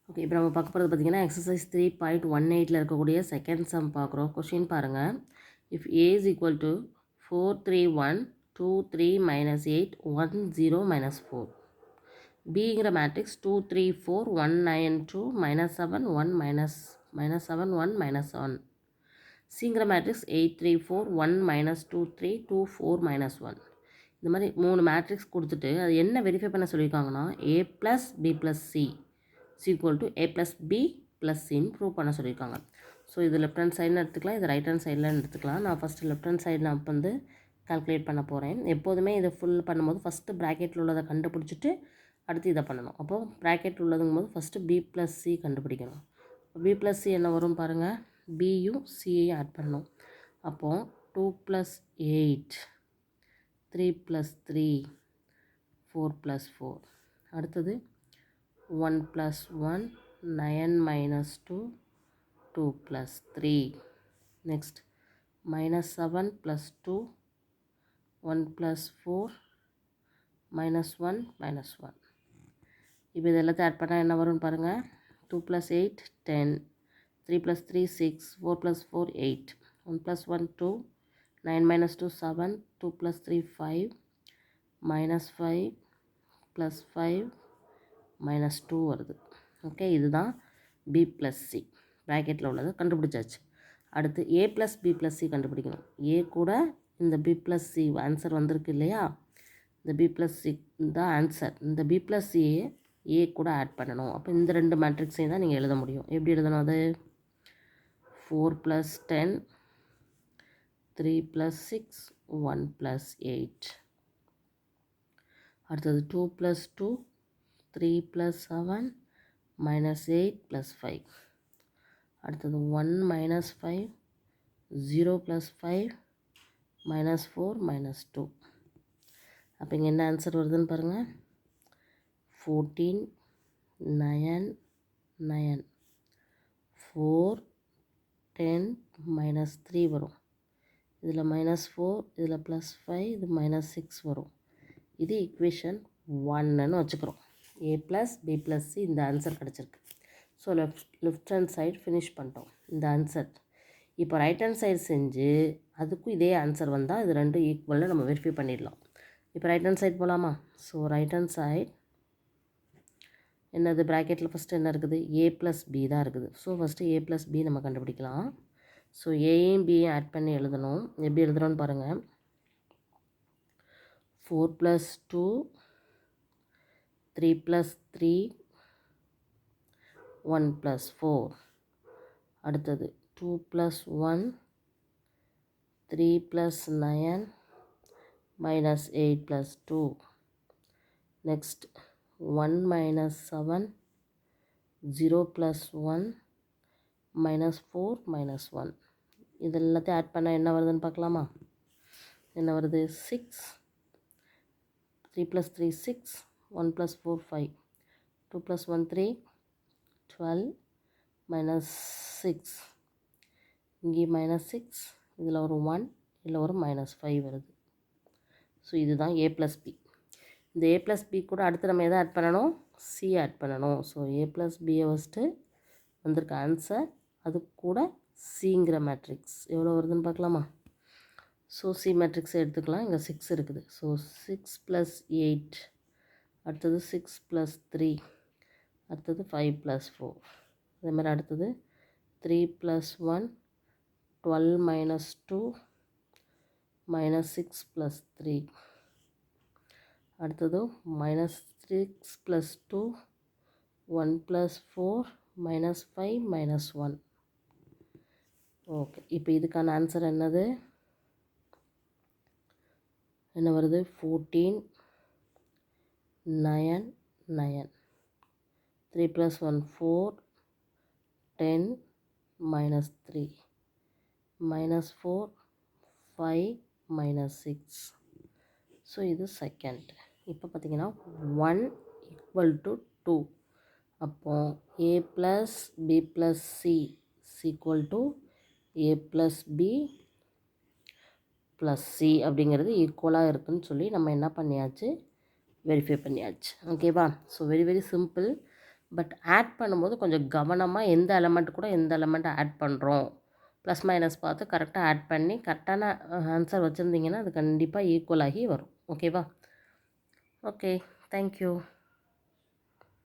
Okay, இப்போ நம்ம பார்க்க போகிறது பார்த்திங்கன்னா எக்ஸசைஸ் 3.18 இருக்கக்கூடிய செகண்ட் சம் பார்க்குறோம். கொஷின் பாருங்கள். If A is equal to 431 2 3 - 8 1 0 - 4. பிங்கிற மேட்ரிக்ஸ் 2 3 4 1 9 2 -7 1 -7 1 -7. சிங்கிற மேட்ரிக்ஸ் 8 3 4 1 -2 3 2 4 -1. இந்த மாதிரி 3 மேட்ரிக்ஸ் கொடுத்துட்டு அது என்ன வெரிஃபை பண்ண சொல்லியிருக்காங்கன்னா a + b + c equal to a + b + cன்னு ப்ரூவ் பண்ண சொல்லியிருக்காங்க. ஸோ இது லெஃப்ட் ஹேண்ட் சைடில் எடுத்துக்கலாம், இது ரைட் ஹேண்ட் சைடில் எடுத்துக்கலாம். நான் ஃபஸ்ட்டு லெஃப்ட் ஹேண்ட் சைடு நான் வந்து கால்குலேட் பண்ண போகிறேன். எப்போதுமே இதை ஃபுல் பண்ணும்போது ஃபஸ்ட்டு ப்ராக்கெட்டில் உள்ளதை கண்டுபிடிச்சிட்டு அடுத்து இதை பண்ணணும். அப்போது ப்ராக்கெட்டில் உள்ளதுங்கும் போது ஃபஸ்ட்டு b + c கண்டுபிடிக்கணும். b + c என்ன வரும் பாருங்கள், பியும் சியையும் ஆட் பண்ணணும். அப்போது 2 + 8 3 + 3 4 + 4. அடுத்தது 1 + 1 9 - 2 2 + 3. Next -7 + 2 1 + 4 -1 -1. இப்போ இது எல்லாத்தையும் ஆட் பண்ணால் என்ன வரும்னு பாருங்கள். 2 + 8 10 3 + 3 6 4 + 4 8 1 + 1 2 9 - 2 7 2 + 3 5 -5 + 5 -2 வருது. ஓகே, இதுதான் b + c ப்ராக்கெட்டில் உள்ளது கண்டுபிடிச்சாச்சு. அடுத்து a + b + c கண்டுபிடிக்கணும். a கூட இந்த b + c ஆன்சர் வந்திருக்கு இல்லையா, இந்த b + c தான் ஆன்சர். இந்த b + c a கூட ஆட் பண்ணணும். அப்போ இந்த ரெண்டு மேட்ரிக்ஸையும் தான் நீங்கள் எழுத முடியும். எப்படி எழுதணும் அது? 4 + 10 3 + 6 1 + 8. அடுத்தது 2 + 2 3 + 7 -8 + 5. அடுத்தது 1 - 5 0 + 5 -4 -2. அப்போ இங்கே என்ன ஆன்சர் வருதுன்னு பாருங்கள். 14 9 9 4 10 -3 வரும். இதில் -4 இதில் +5 இது -6 வரும். இது ஈக்குவேஷன் 1ன்னு வச்சுக்கிறோம். a + b + c இந்த ஆன்சர் கிடச்சிருக்கு. So left hand side finish பண்ணிட்டோம் இந்த ஆன்சர். இப்போ ரைட் ஹேண்ட் சைடு செஞ்சு அதுக்கும் இதே ஆன்சர் வந்தால் இது ரெண்டும் ஈக்குவலில் நம்ம வெரிஃபை பண்ணிடலாம். இப்போ ரைட் ஹேண்ட் சைடு போகலாமா? ஸோ ரைட் ஹேண்ட் சைடு என்னது, ப்ராக்கெட்டில் ஃபஸ்ட்டு என்ன இருக்குது, a + b தான் இருக்குது. ஸோ ஃபஸ்ட்டு a + b நம்ம கண்டுபிடிக்கலாம். ஸோ ஏயும் பியும் ஆட் பண்ணி எழுதணும். எப்படி எழுதுகிறோன்னு பாருங்கள். 4 + 2 3 + 3 1 + 4. அடுத்தது 2 + 1 3 + 9 -8 + 2. நெக்ஸ்ட் 1 - 7 0 + 1 -4 -1. இது எல்லாத்தையும் ஆட் பண்ணால் என்ன வருதுன்னு பார்க்கலாமா? என்ன வருது? 6 3 + 3 6 1 + 4 5 2 + 1 3 12 -6. இங்கே -6 இதில் ஒரு 1 இதில் ஒரு -5 வருது. ஸோ இதுதான் a + b. இந்த a + b கூட அடுத்து நம்ம எதை ஆட் பண்ணணும்? c ஆட் பண்ணணும். ஸோ a + b ஃபஸ்ட்டு வந்திருக்க ஆன்சர், அது கூட சிங்கிற மேட்ரிக்ஸ் எவ்வளோ வருதுன்னு பார்க்கலாமா? ஸோ சி மேட்ரிக்ஸ் எடுத்துக்கலாம். இங்கே 6 இருக்குது. ஸோ 6 + 8 அடுத்தது 6 + 3 அடுத்தது 5 + 4. அதே மாதிரி அடுத்தது 3 + 1 12 - 2 -6 + 3. அடுத்தது -6 + 2 1 + 4 -5 -1. ஓகே, இப்போ இதுக்கான ஆன்சர் என்னது, என்ன வருது? 14 9 9 3 + 1 4 10 -3 -4 5 -6. ஸோ இது செகண்ட். இப்போ பார்த்திங்கன்னா 1 = 2. அப்போது a + b + c = a + b + c அப்படிங்கிறது ஈக்குவலாக இருக்குதுன்னு சொல்லி நம்ம என்ன பண்ணியாச்சு, வெரிஃபை பண்ணியாச்சு. ஓகேவா? So very very simple. But add பண்ணும்போது கொஞ்சம் கவனமாக எந்த எலமெண்ட் கூட எந்த எலமெண்ட் ஆட் பண்ணுறோம் ப்ளஸ் மைனஸ் பார்த்து கரெக்டாக ஆட் பண்ணி கரெக்டான ஆன்சர் வச்சுருந்தீங்கன்னா அது கண்டிப்பாக ஈக்குவல் ஆகி வரும். ஓகேவா? Okay, thank you.